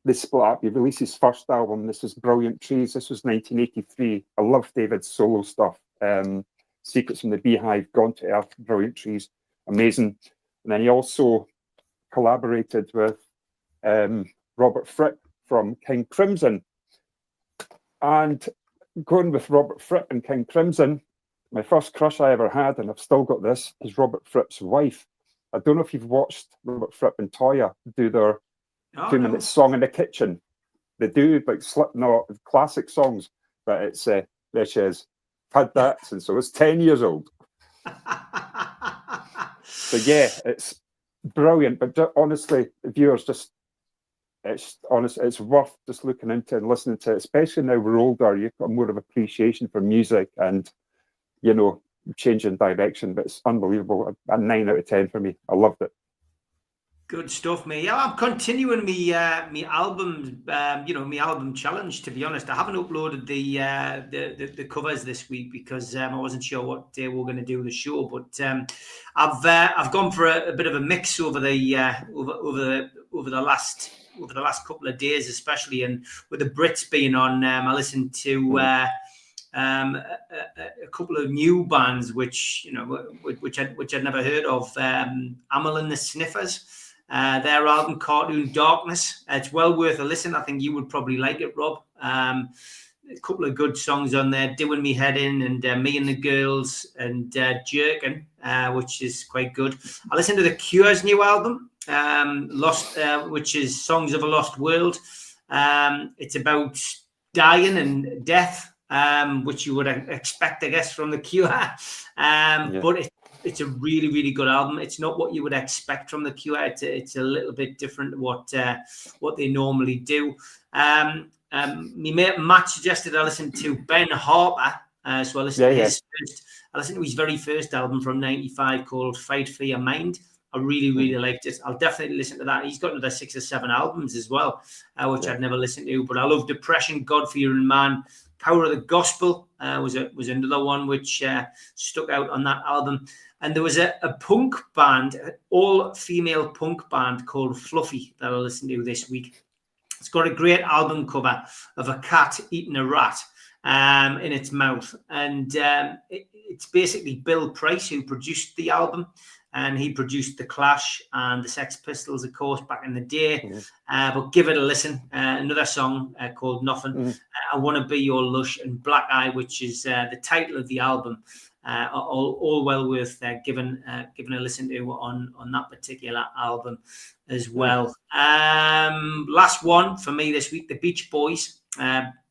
they split up. He released his first album. This was Brilliant Trees. This was 1983. I love David's solo stuff. Secrets from the Beehive, Gone to Earth, Brilliant Trees, amazing. And then he also collaborated with Robert Fripp from King Crimson. And going with Robert Fripp and King Crimson, my first crush I ever had, and I've still got this, is Robert Fripp's wife. I don't know if you've watched Robert Fripp and Toya do their 2-minute song in the kitchen. They do like Slipknot, classic songs, but it's, there she is. I've had that since I was 10 years old. So yeah, it's brilliant, but honestly, viewers, it's worth just looking into and listening to it, especially now we're older. You've got more of appreciation for music and, you know, changing direction, but it's unbelievable. A 9 out of 10 for me. I loved it. Good stuff, mate. Yeah, I'm continuing me album, my album challenge. To be honest, I haven't uploaded the covers this week because I wasn't sure what day we were going to do the show. But I've gone for a bit of a mix over the last couple of days, especially, and with the Brits being on, I listened to a couple of new bands which I'd never heard of. Amel and the Sniffers. Their album Cartoon Darkness. It's well worth a listen. I think you would probably like it, Rob. A couple of good songs on there, Doing Me Head In and Me and the Girls and Jerkin, which is quite good. I listened to The Cure's new album, which is Songs of a Lost World. It's about dying and death, which you would expect, I guess, from The Cure. But it's a really, really good album. It's not what you would expect from The Cure. It's a little bit different to what they normally do. My mate Matt suggested I listen to Ben Harper. So I listened to his first. I listened to his very first album from '95 called Fight for Your Mind. I really, really liked it. I'll definitely listen to that. He's got another 6 or 7 albums as well, which I'd never listened to. But I love Depression, God-Fearing Man, Power of the Gospel was another one which stuck out on that album. And there was a punk band, all-female punk band called Fluffy that I listened to this week. It's got a great album cover of a cat eating a rat in its mouth. And it's basically Bill Price who produced the album. And he produced The Clash and the Sex Pistols, of course, back in the day. But give it a listen. Another song called Nothing. I Want to Be Your Lush, and Black Eye, which is the title of the album. All well worth giving a listen to on that particular album as well. Last one for me this week, the Beach Boys.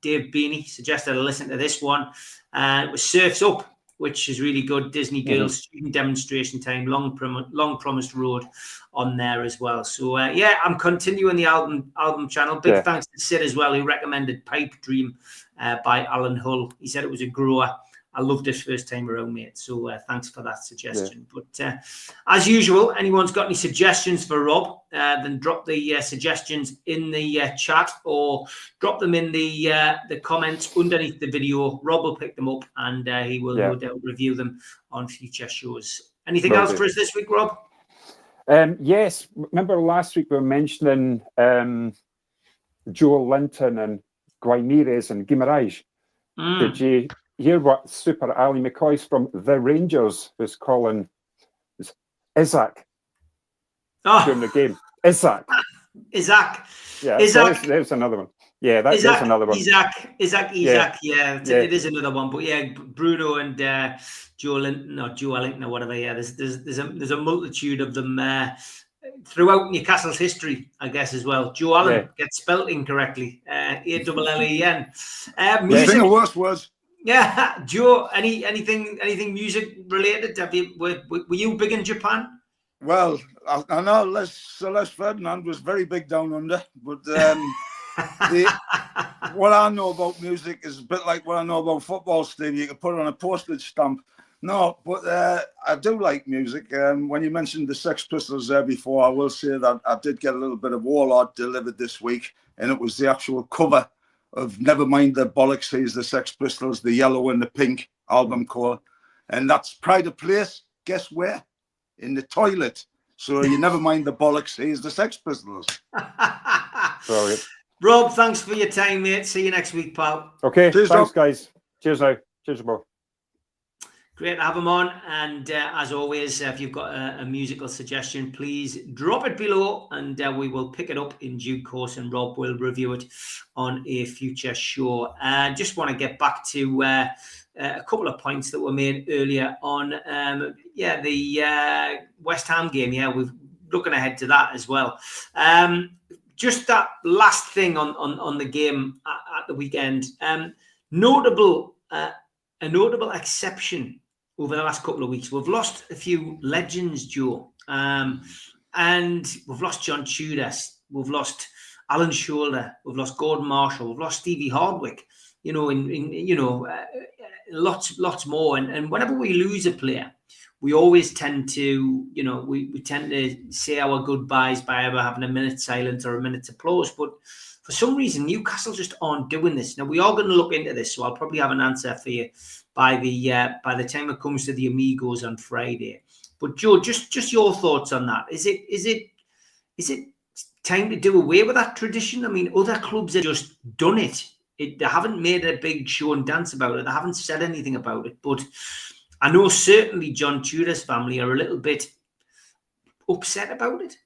Dave Beanie suggested I listen to this one. It was Surf's Up, which is really good. Disney Girls, Student Demonstration Time, Long Promised Road on there as well. So I'm continuing the album channel. Big thanks to Sid as well, who recommended Pipe Dream by Alan Hull. He said it was a grower. I loved it first time around, mate. So thanks for that suggestion. But as usual, anyone's got any suggestions for Rob, then drop the suggestions in the chat or drop them in the comments underneath the video. Rob will pick them up and he will no doubt review them on future shows. Anything else for us this week, Rob? Yes. Remember last week we were mentioning Joel Linton and Guimaraes and Guimaraes. Did you hear what Super Ali McCoy's from The Rangers was calling Isaac during the game. Isaac. Isaac. Yeah, Isaac. so there's another one. Yeah, that's another one. Isaac. Yeah, it is another one. But yeah, Bruno and Joe Ellington or whatever. Yeah, there's a multitude of them throughout Newcastle's history, I guess, as well. Joe Allen gets spelt incorrectly. A-double-L-E-N. I think the worst was. Yeah, Joe. Anything music related? Were you big in Japan? Well, I know Celeste Ferdinand was very big down under, but what I know about music is a bit like what I know about football, Steve. You can put it on a postage stamp. No, but I do like music. When you mentioned the Sex Pistols there before, I will say that I did get a little bit of Warlord delivered this week, and it was the actual cover of Never Mind the Bollocks, He's the Sex Pistols, the yellow and the pink album cover. And that's Pride of Place. Guess where? In the toilet. So you never mind the bollocks, he's the Sex Pistols. Brilliant. Rob, thanks for your time, mate. See you next week, pal. Okay, cheers, thanks, Rob. guys. Cheers now. Cheers, Bob. Great to have him on. And as always, if you've got a musical suggestion, please drop it below and we will pick it up in due course and Rob will review it on a future show. Just want to get back to a couple of points that were made earlier on the West Ham game. Yeah, we're looking ahead to that as well. Just that last thing on the game at the weekend. A notable exception over the last couple of weeks. We've lost a few legends, Joe, and we've lost John Tudor. We've lost Alan Shoulder. We've lost Gordon Marshall. We've lost Stevie Hardwick. Lots more. And whenever we lose a player, we always tend to, we tend to say our goodbyes by either having a minute's silence or a minute's applause. But for some reason, Newcastle just aren't doing this. Now, we are going to look into this, so I'll probably have an answer for you by the time it comes to the Amigos on Friday. But Joe, just your thoughts on that. Is it time to do away with that tradition? I mean, other clubs have just done it. They haven't made a big show and dance about it. They haven't said anything about it. But I know certainly John Tudor's family are a little bit upset about it.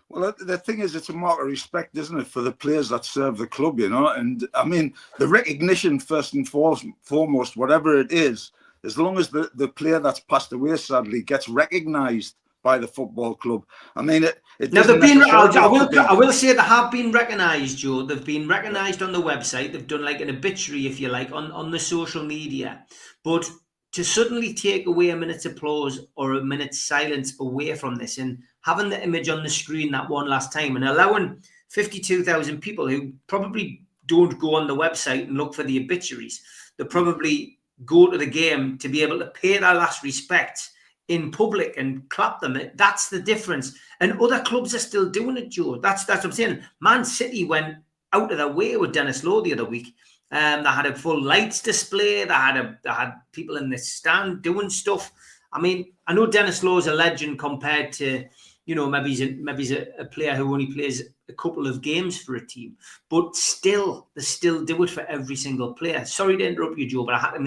Well, the thing is, it's a mark of respect, isn't it, for the players that serve the club, And I mean, the recognition, first and foremost, whatever it is, as long as the player that's passed away, sadly, gets recognised by the football club. I mean, I will say they have been recognised, Joe. They've been recognised on the website. They've done like an obituary, if you like, on the social media. But to suddenly take away a minute's applause or a minute's silence away from this and having the image on the screen that one last time and allowing 52,000 people who probably don't go on the website and look for the obituaries, they probably go to the game to be able to pay their last respects in public and clap them. That's the difference. And other clubs are still doing it, Joe. That's what I'm saying. Man City went out of their way with Dennis Lowe the other week. They had a full lights display. They had people in the stand doing stuff. I mean, I know Dennis Lowe's a legend compared to, maybe he's a player who only plays a couple of games for a team, but still, they still do it for every single player. Sorry to interrupt you, Joe, but I had to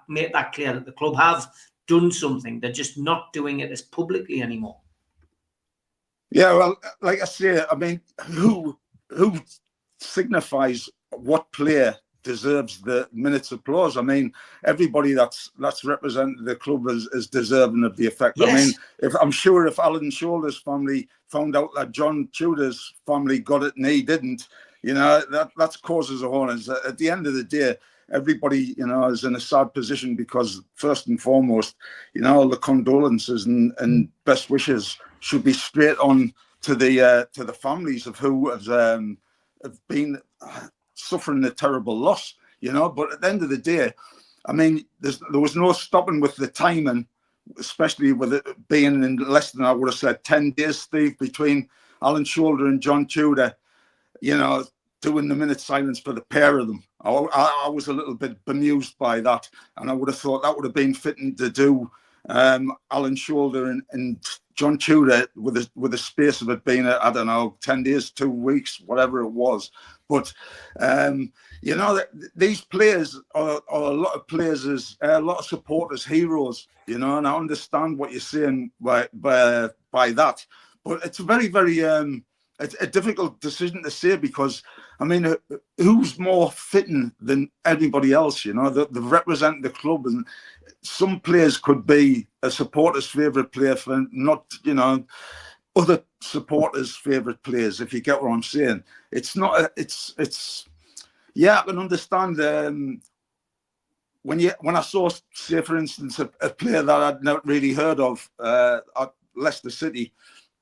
make that clear that the club have done something. They're just not doing it as publicly anymore. Yeah, well, like I say, I mean, who signifies what player deserves the minute's applause? I mean, everybody that's represented the club is deserving of the effect. Yes. I mean, if Alan Shoulder's family found out that John Tudor's family got it and he didn't, that's causes a horn. At the end of the day, everybody, is in a sad position because first and foremost, the condolences and best wishes should be straight on to the families of who have been suffering a terrible loss, But at the end of the day, I mean, there was no stopping with the timing, especially with it being in less than, I would have said, 10 days, Steve, between Alan Shoulder and John Tudor, doing the minute silence for the pair of them. I was a little bit bemused by that, and I would have thought that would have been fitting to do Alan Shoulder and John Tudor with the space of it being, I don't know, 10 days, 2 weeks, whatever it was. But, you know, these players are a lot of players, a lot of supporters, heroes, you know, and I understand what you're saying by that. But it's a very, very it's a difficult decision to say, because, I mean, who's more fitting than everybody else, you know? They represent the club, and some players could be a supporter's favourite player for not, you know, other supporters' favourite players, if you get what I'm saying. It's not, yeah, I can understand when I saw, say, for instance, a player that I'd not really heard of at Leicester City,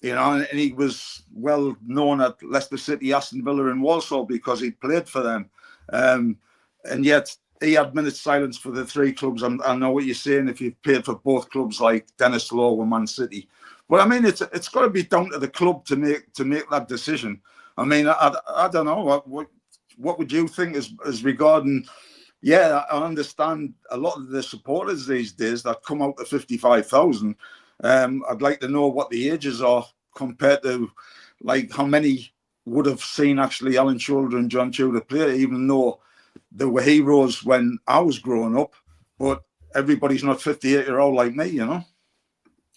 you know, and he was well known at Leicester City, Aston Villa and Walsall because he played for them. And yet he had minutes silence for the 3 clubs. I know what you're saying if you've played for both clubs, like Dennis Law or Man City. But I mean, it's got to be down to the club to make that decision. I mean, I don't know. What would you think as regarding? Yeah, I understand a lot of the supporters these days that come out to 55,000. I'd like to know what the ages are compared to, like, how many would have seen actually Alan Shoulder and John Tudor play, even though they were heroes when I was growing up. But everybody's not 58-year-old like me, you know.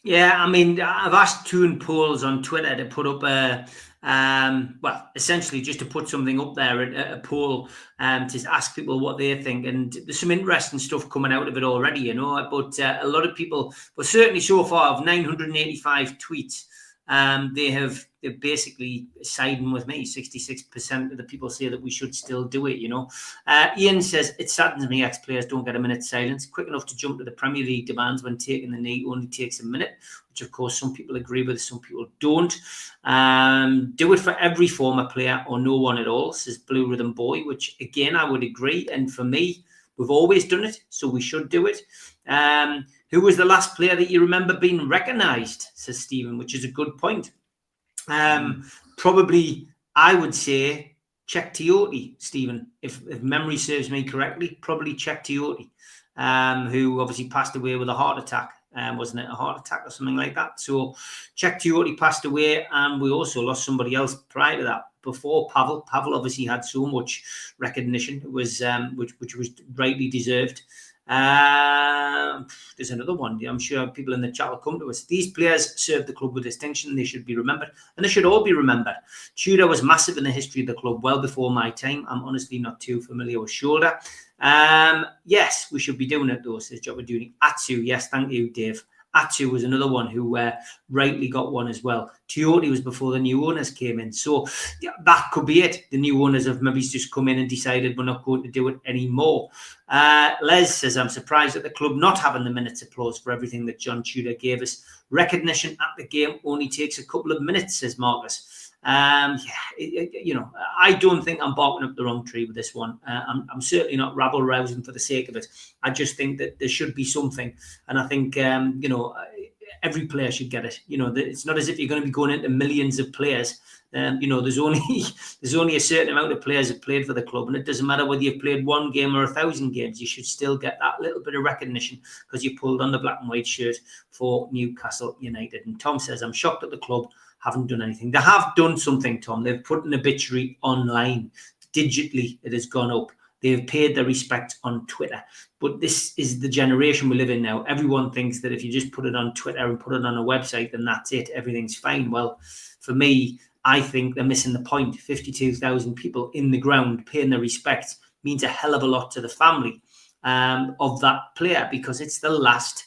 Yeah, I mean, I've asked Toon polls on Twitter to put up well, essentially just to put something up there, a poll to ask people what they think. And there's some interesting stuff coming out of it already, you know. But a lot of people, but certainly so far, of 985 tweets, they're basically siding with me. 66% of the people say that we should still do it, you know. Ian says, it saddens me ex-players don't get a minute's silence. Quick enough to jump to the Premier League demands when taking the knee only takes a minute, which of course some people agree with, some people don't. Do it for every former player or no one at all, says Blue Rhythm Boy, which again, I would agree. And for me, we've always done it, so we should do it. Who was the last player that you remember being recognised, says Stephen, which is a good point. Probably, I would say, Czech Tiote, Stephen, if memory serves me correctly, probably Czech Tiote, who obviously passed away with a heart attack. Wasn't it a heart attack or something like that? So Czech Tiote passed away, and we also lost somebody else prior to that. Before Pavel obviously had so much recognition, it was which was rightly deserved. There's another one. I'm sure people in the chat will come to us. These players served the club with distinction. They should be remembered, and they should all be remembered. Tudor was massive in the history of the club, well before my time. I'm honestly not too familiar with Shoulder. Yes, we should be doing it though, says Jobber Dooney. Atsu, yes, thank you, Dave. Atsu was another one who rightly got one as well. Tiote was before the new owners came in. So yeah, that could be it. The new owners have maybe just come in and decided we're not going to do it anymore. Les says, I'm surprised at the club not having the minutes applause for everything that John Tudor gave us. Recognition at the game only takes a couple of minutes, says Marcus. You know, I don't think I'm barking up the wrong tree with this one. I'm certainly not rabble-rousing for the sake of it. I just think that there should be something. And I think, you know, every player should get it. You know, it's not as if you're going to be going into millions of players. You know, there's only a certain amount of players that played for the club, and it doesn't matter whether you've played 1 game or 1,000 games. You should still get that little bit of recognition because you pulled on the black and white shirt for Newcastle United. And Tom says, I'm shocked that the club haven't done anything. They have done something, Tom. They've put an obituary online. Digitally, it has gone up. They've paid their respect on Twitter. But this is the generation we live in now. Everyone thinks that if you just put it on Twitter and put it on a website, then that's it. Everything's fine. Well, for me, I think they're missing the point. 52,000 people in the ground paying their respect means a hell of a lot to the family of that player, because it's the last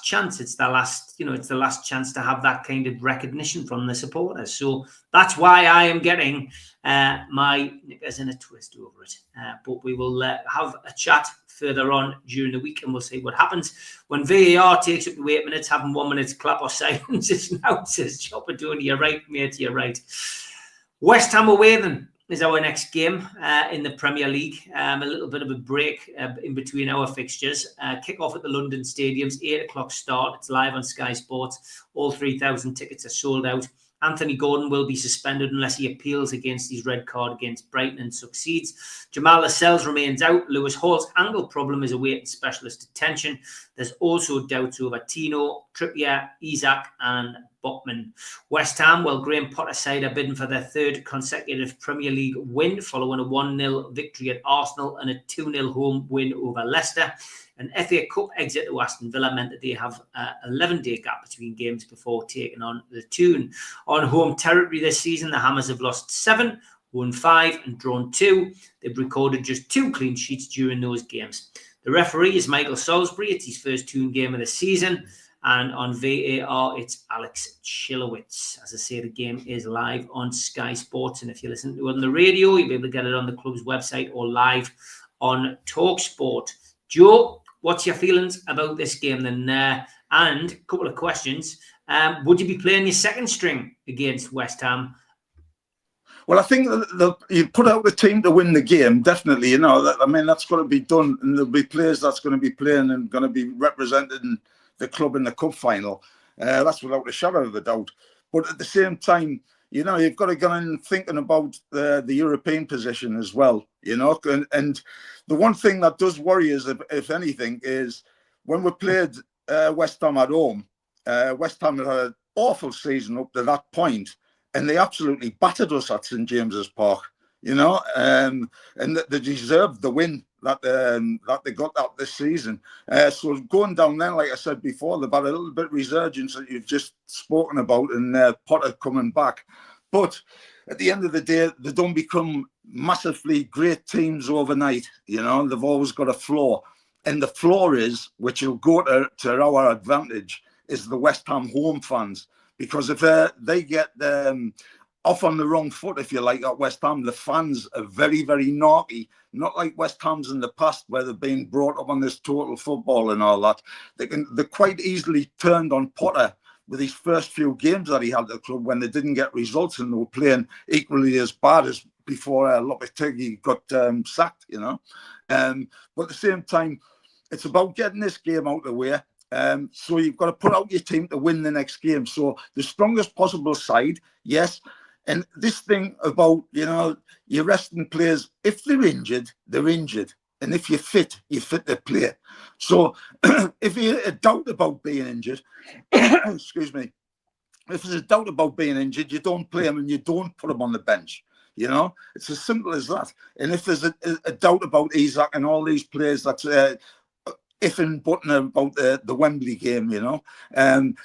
chance. It's the last chance to have that kind of recognition from the supporters. So that's why I am getting my knickers in a twist over it. But we will have a chat further on during the week, and we'll see what happens. When VAR takes up to 8 minutes, having 1 minute's clap or silence is now, says Chopper Dooney. You're right, mate, you're right. West Ham away then is our next game in the Premier League. A little bit of a break in between our fixtures. Kick off at the London stadiums, 8 o'clock start. It's live on Sky Sports. All 3,000 tickets are sold out. Anthony Gordon will be suspended unless he appeals against his red card against Brighton and succeeds. Jamal Lascelles remains out. Lewis Hall's ankle problem is awaiting specialist attention. There's also doubts over Tino, Trippier, Isak and Botman. West Ham, well, Graham Potter side are bidding for their third consecutive Premier League win following a 1-0 victory at Arsenal and a 2-0 home win over Leicester. An FA Cup exit to Aston Villa meant that they have an 11-day gap between games before taking on the Toon. On home territory this season, the Hammers have lost 7, won 5 and drawn 2. They've recorded just 2 clean sheets during those games. The referee is Michael Salisbury. It's his first Toon game of the season. And on VAR, it's Alex Chilowitz. As I say, the game is live on Sky Sports. And if you listen to it on the radio, you'll be able to get it on the club's website or live on TalkSport. Joe, what's your feelings about this game then? And a couple of questions. Would you be playing your second string against West Ham? Well, I think you put out the team to win the game, definitely. You know, that's got to be done. And there'll be players that's going to be playing and going to be representing the club in the cup final. That's without a shadow of a doubt. But at the same time, you know, you've got to go in thinking about the European position as well, you know. And the one thing that does worry us, if anything, is when we played West Ham at home, West Ham had an awful season up to that point, and they absolutely battered us at St James's Park, you know, and they deserved the win that they got that this season. So going down there, like I said before, they've had a little bit of resurgence that you've just spoken about, and Potter coming back. But at the end of the day, they don't become massively great teams overnight. You know, they've always got a flaw. And the flaw is, which will go to our advantage, is the West Ham home fans. Because if they get off on the wrong foot, if you like, at West Ham, the fans are very, very naughty. Not like West Ham's in the past where they've been brought up on this total football and all that. They're quite easily turned on Potter with his first few games that he had at the club when they didn't get results and they were playing equally as bad as before Lopetegui got sacked, you know. But at the same time, it's about getting this game out of the way. So you've got to put out your team to win the next game. So the strongest possible side, yes. And this thing about, you know, you're resting players, if they're injured, they're injured. And if you're fit to play. So if you're a doubt about being injured, excuse me, if there's a doubt about being injured, you don't play them and you don't put them on the bench. You know, it's as simple as that. And if there's a doubt about Isak and all these players that's if and button about the Wembley game, you know,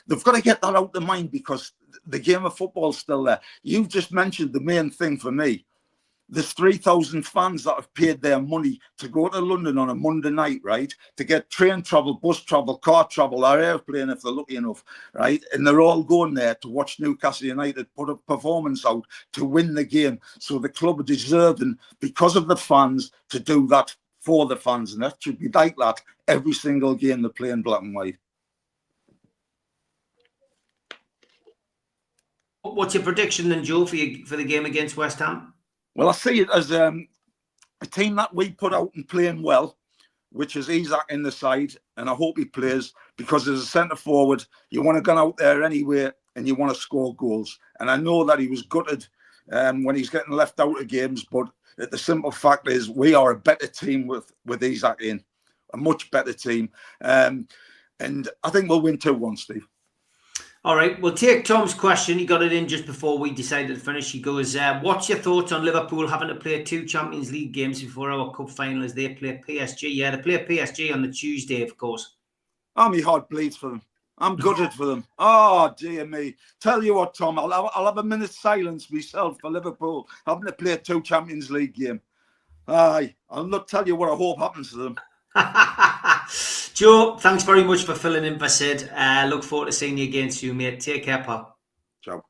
they've got to get that out of the mind because the game of football's still there. You've just mentioned the main thing for me. There's 3,000 fans that have paid their money to go to London on a Monday night, right? To get train travel, bus travel, car travel, or airplane if they're lucky enough, right? And they're all going there to watch Newcastle United put a performance out to win the game. So the club are deserving, because of the fans, to do that for the fans. And that should be like that every single game they play in black and white. What's your prediction then, Joe, for the game against West Ham? Well, I see it as a team that we put out and playing well, which is Isak in the side, and I hope he plays, because as a centre forward, you want to go out there anyway and you want to score goals. And I know that he was gutted when he's getting left out of games, but the simple fact is we are a better team with Isak in, a much better team. And I think we'll win 2-1, Steve. All right, we'll take Tom's question. He got it in just before we decided to finish. He goes, what's your thoughts on Liverpool having to play 2 Champions League games before our cup final as they play PSG? Yeah, they play PSG on the Tuesday, of course. Oh, my heart bleeds for them. I'm gutted for them. Oh, dear me. Tell you what, Tom, I'll have a minute's silence myself for Liverpool having to play 2 Champions League game. Aye, I'll not tell you what I hope happens to them. Joe, thanks very much for filling in for Sid. Look forward to seeing you again soon, mate. Take care, pal. Ciao.